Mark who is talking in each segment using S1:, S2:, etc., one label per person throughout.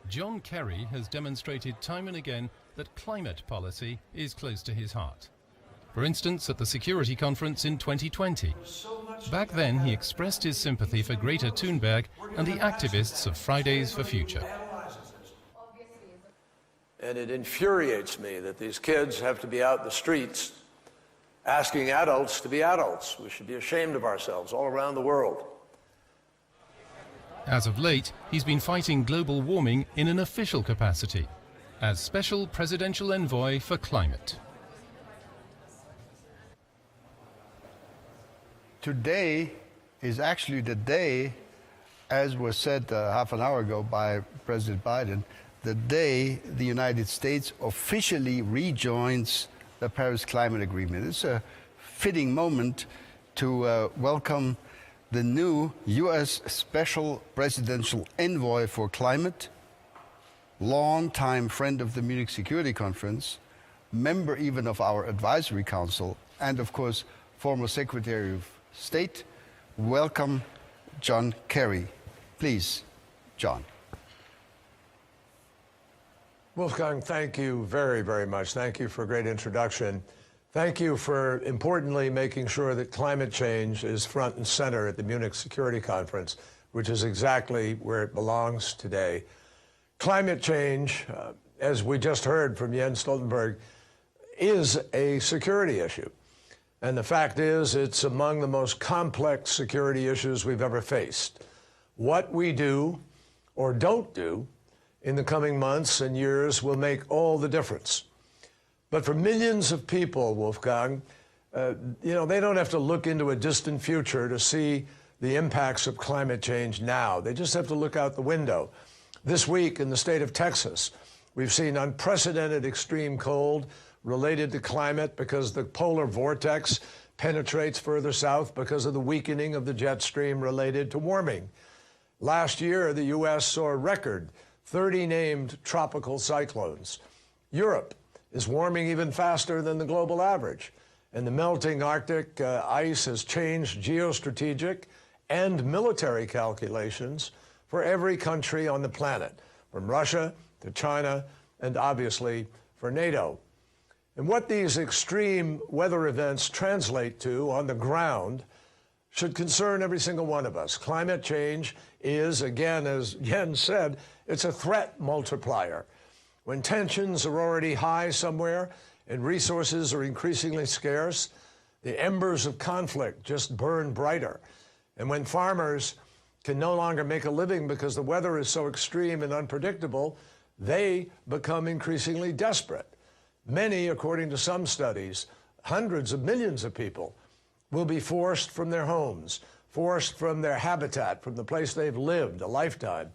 S1: John Kerry has demonstrated time and again that climate policy is close to his heart. For instance, at the Security Conference in 2020. Back then, he expressed his sympathy for Greta Thunberg and the activists of Fridays for Future.
S2: And it infuriates me that these kids have to be out in the streets asking adults to be adults. We should be ashamed of ourselves all around the world.
S1: As of late, he's been fighting global warming in an official capacity as Special Presidential Envoy for Climate.
S3: Today is actually the day, as was said half an hour ago by President Biden, the day the United States officially rejoins the Paris Climate Agreement. It's a fitting moment to welcome the new U.S. Special Presidential Envoy for Climate, longtime friend of the Munich Security Conference, member even of our advisory council, and of course, former Secretary of State. Welcome, John Kerry. Please, John.
S2: Wolfgang, thank you very, very much. Thank you for a great introduction. Thank you for, importantly, making sure that climate change is front and center at the Munich Security Conference, which is exactly where it belongs today. Climate change, as we just heard from Jens Stoltenberg, is a security issue. And the fact is, it's among the most complex security issues we've ever faced. What we do or don't do in the coming months and years will make all the difference. But for millions of people, Wolfgang, they don't have to look into a distant future to see the impacts of climate change now. They just have to look out the window. This week in the state of Texas, we've seen unprecedented extreme cold related to climate because the polar vortex penetrates further south because of the weakening of the jet stream related to warming. Last year, the U.S. saw a record 30 named tropical cyclones. Europe is warming even faster than the global average, and the melting Arctic ice has changed geostrategic and military calculations for every country on the planet, from Russia to China, and obviously for NATO. And what these extreme weather events translate to on the ground should concern every single one of us. Climate change is, again, as Jens said, it's a threat multiplier. When tensions are already high somewhere and resources are increasingly scarce, the embers of conflict just burn brighter. And when farmers can no longer make a living because the weather is so extreme and unpredictable, they become increasingly desperate. Many, according to some studies, hundreds of millions of people will be forced from their homes, forced from their habitat, from the place they've lived a lifetime.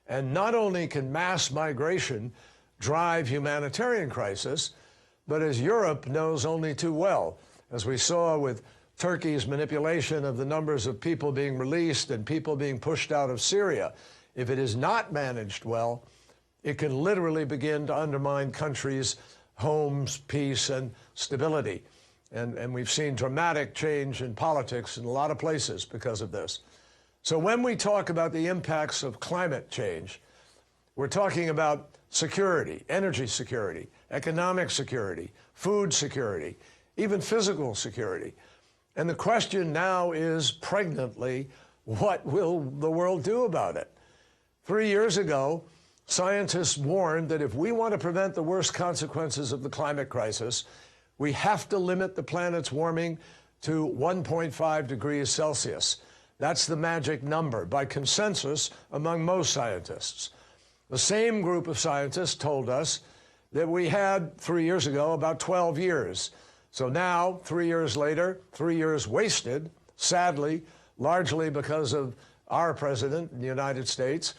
S2: And not only can mass migration drive humanitarian crisis, but as Europe knows only too well, as we saw with Turkey's manipulation of the numbers of people being released and people being pushed out of Syria, if it is not managed well, it can literally begin to undermine countries' homes, peace, and stability. And we've seen dramatic change in politics in a lot of places because of this. So when we talk about the impacts of climate change, we're talking about security, energy security, economic security, food security, even physical security. And the question now is pregnantly, what will the world do about it? 3 years ago, scientists warned that if we want to prevent the worst consequences of the climate crisis, we have to limit the planet's warming to 1.5 degrees Celsius. That's the magic number by consensus among most scientists. The same group of scientists told us that we had 3 years ago about 12 years. So now, 3 years later, 3 years wasted, sadly, largely because of our president in the United States.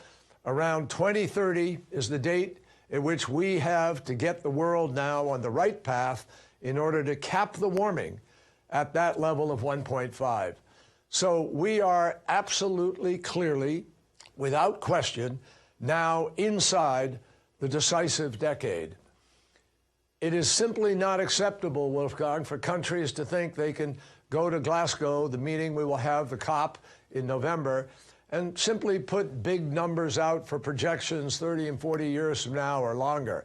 S2: Around 2030 is the date at which we have to get the world now on the right path in order to cap the warming at that level of 1.5. So we are absolutely, clearly, without question, now inside the decisive decade. It is simply not acceptable, Wolfgang, for countries to think they can go to Glasgow, the meeting we will have, the COP in November, and simply put big numbers out for projections 30 and 40 years from now or longer.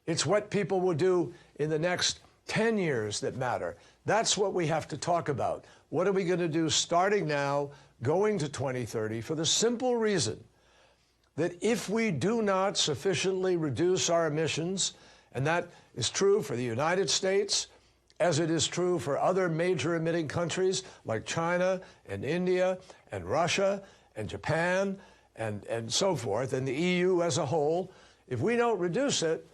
S2: It's what people will do in the next 10 years that matter. That's what we have to talk about. What are we going to do starting now, going to 2030, for the simple reason that if we do not sufficiently reduce our emissions, and that is true for the United States, as it is true for other major emitting countries like China and India and Russia and Japan and so forth, and the EU as a whole, if we don't reduce it,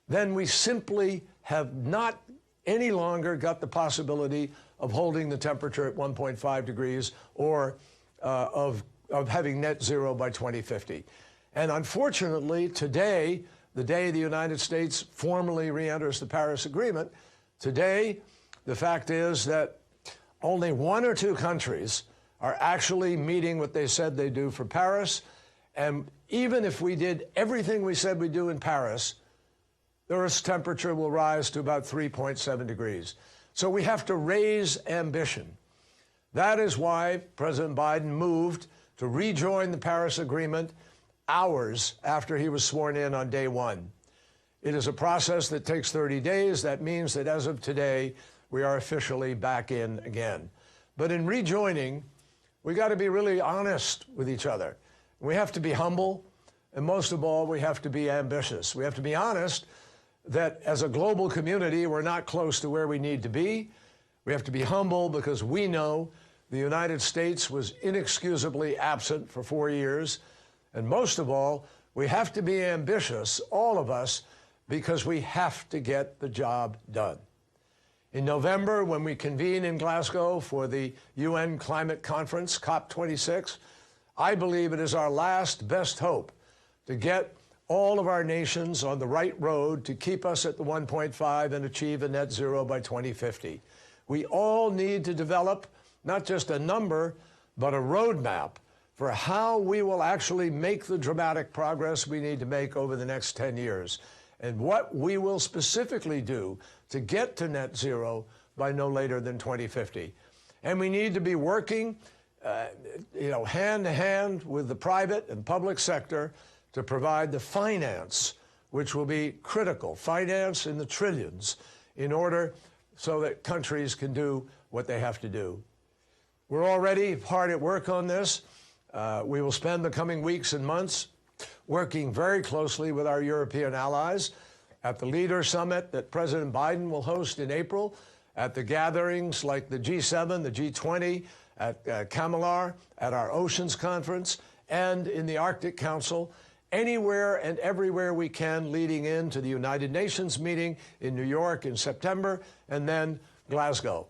S2: then we simply have not any longer got the possibility of holding the temperature at 1.5 degrees or of having net zero by 2050. And unfortunately, today, the day the United States formally re-enters the Paris Agreement, today, the fact is that only 1 or 2 countries are actually meeting what they said they do for Paris. And even if we did everything we said we'd do in Paris, the Earth's temperature will rise to about 3.7 degrees. So we have to raise ambition. That is why President Biden moved to rejoin the Paris Agreement hours after he was sworn in on day 1. It is a process that takes 30 days. That means that as of today, we are officially back in again. But in rejoining, we got to be really honest with each other. We have to be humble, and most of all, we have to be ambitious. We have to be honest that as a global community, we're not close to where we need to be. We have to be humble because we know the United States was inexcusably absent for 4 years. And most of all, we have to be ambitious, all of us, because we have to get the job done. In November, when we convene in Glasgow for the UN Climate Conference, COP26, I believe it is our last best hope to get all of our nations on the right road to keep us at the 1.5 and achieve a net zero by 2050. We all need to develop not just a number, but a roadmap for how we will actually make the dramatic progress we need to make over the next 10 years, and what we will specifically do to get to net zero by no later than 2050. And we need to be working hand to hand with the private and public sector to provide the finance, which will be critical, finance in the trillions, in order so that countries can do what they have to do. We're already hard at work on this. We will spend the coming weeks and months working very closely with our European allies at the Leader Summit that President Biden will host in April, at the gatherings like the G7, the G20, at Kamilar, at our Oceans Conference, and in the Arctic Council, anywhere and everywhere we can leading into the United Nations meeting in New York in September, and then Glasgow.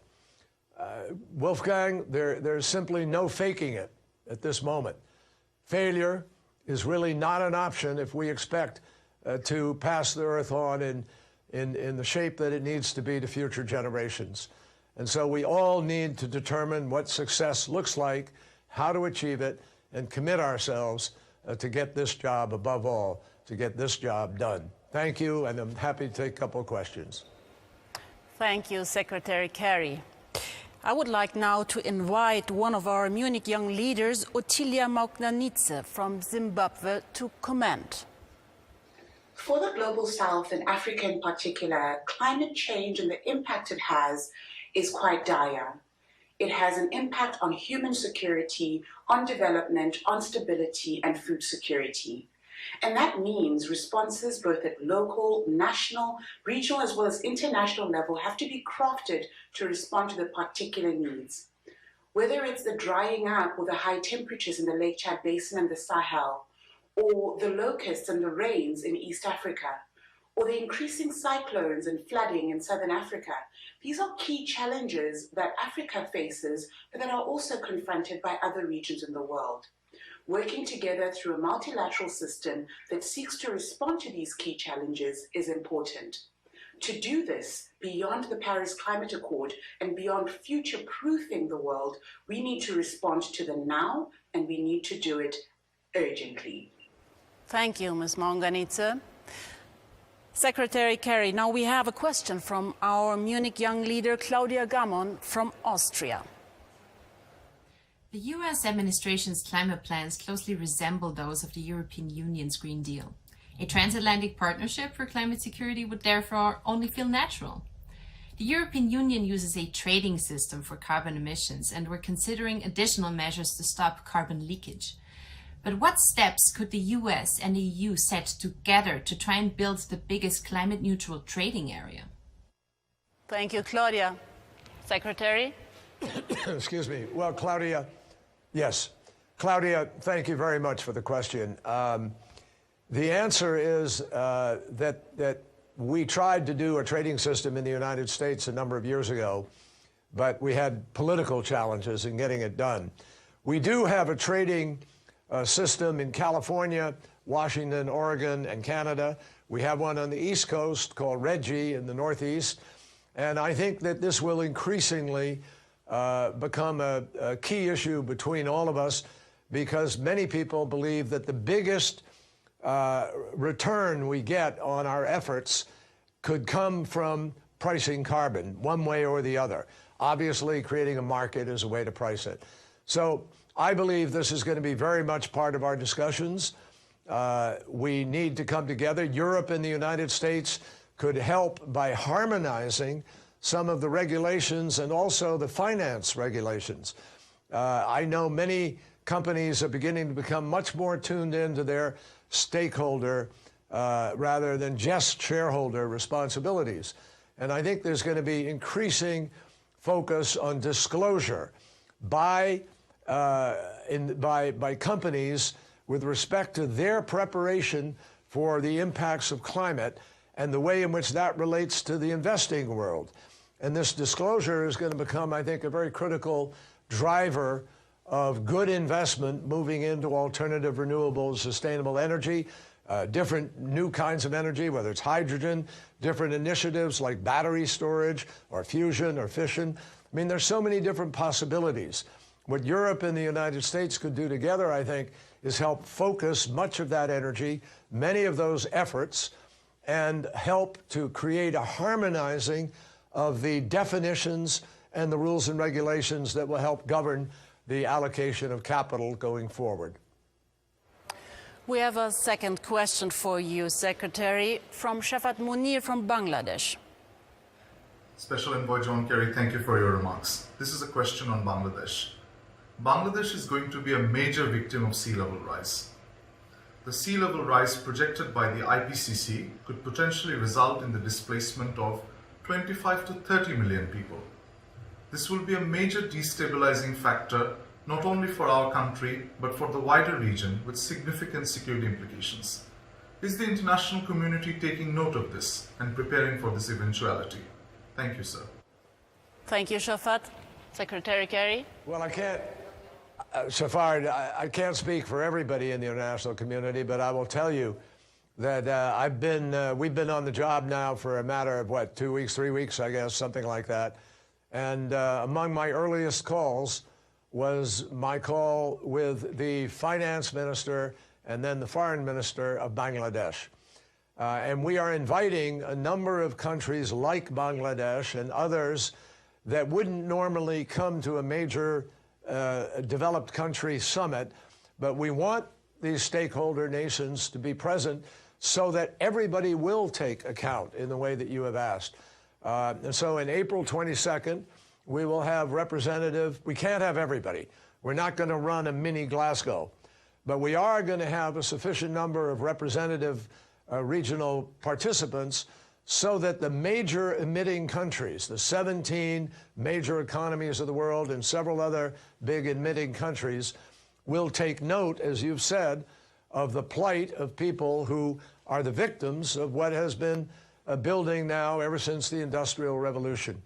S2: Wolfgang, there's simply no faking it at this moment. Failure is really not an option if we expect to pass the Earth on in the shape that it needs to be to future generations. And so we all need to determine what success looks like, how to achieve it, and commit ourselves to get this job, above all, to get this job done. Thank you, and I'm happy to take a couple of questions.
S4: Thank you, Secretary Kerry. I would like now to invite one of our Munich young leaders, Otilia Mnaniza from Zimbabwe, to comment.
S5: For the Global South and Africa in particular, climate change and the impact it has is quite dire. It has an impact on human security, on development, on stability, and food security. And that means responses both at local, national, regional, as well as international level have to be crafted to respond to the particular needs. Whether it's the drying up or the high temperatures in the Lake Chad Basin and the Sahel, or the locusts and the rains in East Africa, or the increasing cyclones and flooding in Southern Africa, these are key challenges that Africa faces, but that are also confronted by other regions in the world. Working together through a multilateral system that seeks to respond to these key challenges is important. To do this, beyond the Paris Climate Accord and beyond future-proofing the world, we need to respond to the now, and we need to do it urgently.
S4: Thank you, Ms. Mnaniza. Secretary Kerry, now we have a question from our Munich young leader, Claudia Ruiz from Austria.
S6: The US administration's climate plans closely resemble those of the European Union's Green Deal. A transatlantic partnership for climate security would therefore only feel natural. The European Union uses a trading system for carbon emissions, and we're considering additional measures to stop carbon leakage. But what steps could the US and the EU set together to try and build the biggest climate-neutral trading area?
S4: Thank you, Claudia. Secretary?
S2: Excuse me. Well, Claudia, yes. Claudia, thank you very much for the question. The answer is that we tried to do a trading system in the United States a number of years ago, but we had political challenges in getting it done. We do have a trading system in California, Washington, Oregon, and Canada. We have one on the East Coast called REGI in the Northeast. And I think that this will increasingly become a key issue between all of us, because many people believe that the biggest return we get on our efforts could come from pricing carbon one way or the other. Obviously, creating a market is a way to price it. So I believe this is going to be very much part of our discussions. We need to come together. Europe and the United States could help by harmonizing some of the regulations and also the finance regulations. I know many companies are beginning to become much more tuned into their stakeholder rather than just shareholder responsibilities. And I think there's going to be increasing focus on disclosure by companies with respect to their preparation for the impacts of climate and the way in which that relates to the investing world. And this disclosure is going to become, I think, a very critical driver of good investment moving into alternative, renewable, sustainable energy, different new kinds of energy, whether it's hydrogen, different initiatives like battery storage or fusion or fission. I mean, there's so many different possibilities. What Europe and the United States could do together, I think, is help focus much of that energy, many of those efforts, and help to create a harmonizing of the definitions and the rules and regulations that will help govern the allocation of capital going forward.
S4: We have a second question for you, Secretary, from Shafat Munir from Bangladesh.
S7: Special Envoy John Kerry, thank you for your remarks. This is a question on Bangladesh. Bangladesh is going to be a major victim of sea level rise. The sea level rise projected by the IPCC could potentially result in the displacement of 25 to 30 million people. This will be a major destabilizing factor not only for our country but for the wider region, with significant security implications. Is the international community taking note of this and preparing for this eventuality? Thank you, sir.
S4: Thank you, Shafat. Secretary Kerry?
S2: Well, I can't, Shafar, I can't speak for everybody in the international community, but I will tell you that we've been on the job now for a matter of, what, 2 weeks, 3 weeks, I guess, something like that. And among my earliest calls was my call with the finance minister and then the foreign minister of Bangladesh. And we are inviting a number of countries like Bangladesh and others that wouldn't normally come to a major developed country summit, but we want these stakeholder nations to be present so that everybody will take account in the way that you have asked. And so in April 22nd, we will have we can't have everybody. We're not going to run a mini Glasgow, but we are going to have a sufficient number of representative regional participants so that the major emitting countries, the 17 major economies of the world and several other big emitting countries, will take note, as you've said, of the plight of people who are the victims of what has been building now ever since the Industrial Revolution.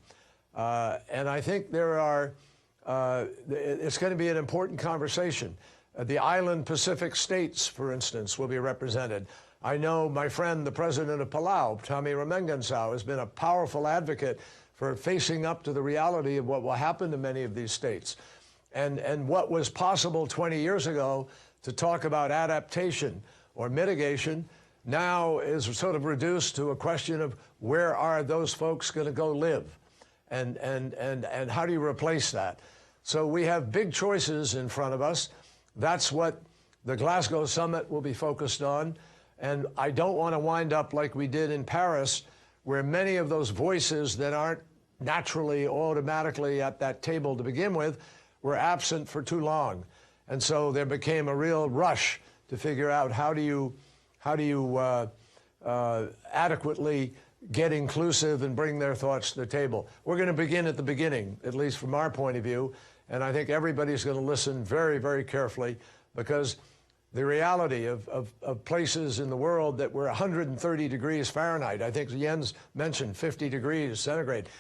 S2: And I think it's going to be an important conversation. The island Pacific states, for instance, will be represented. I know my friend, the president of Palau, Tommy Ramengansau, has been a powerful advocate for facing up to the reality of what will happen to many of these states. And what was possible 20 years ago to talk about adaptation or mitigation now is sort of reduced to a question of where are those folks going to go live? And how do you replace that? So we have big choices in front of us. That's what the Glasgow summit will be focused on. And I don't want to wind up like we did in Paris, where many of those voices that aren't naturally, automatically at that table to begin with were absent for too long. And so there became a real rush to figure out how do you adequately get inclusive and bring their thoughts to the table. We're going to begin at the beginning, at least from our point of view, and I think everybody's going to listen very, very carefully, because the reality of places in the world that were 130 degrees Fahrenheit, I think Jens mentioned 50 degrees centigrade,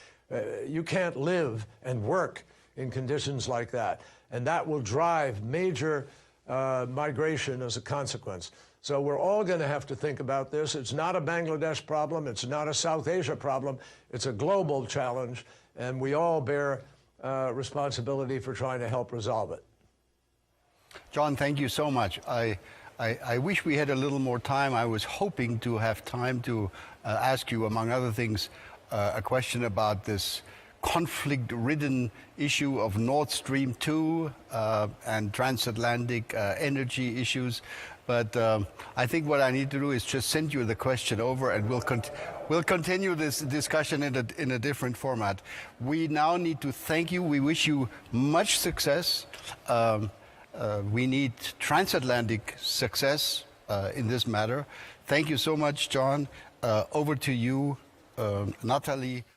S2: you can't live and work in conditions like that, and that will drive major migration as a consequence. So we're all going to have to think about this. It's not a Bangladesh problem. It's not a South Asia problem. It's a global challenge, and we all bear responsibility for trying to help resolve it.
S3: John, thank you so much. I wish we had a little more time. I was hoping to have time to ask you, among other things, a question about this conflict-ridden issue of Nord Stream 2 and transatlantic energy issues. But I think what I need to do is just send you the question over, and we'll continue this discussion in a different format. We now need to thank you. We wish you much success. We need transatlantic success in this matter. Thank you so much, John. Over to you, Natalie.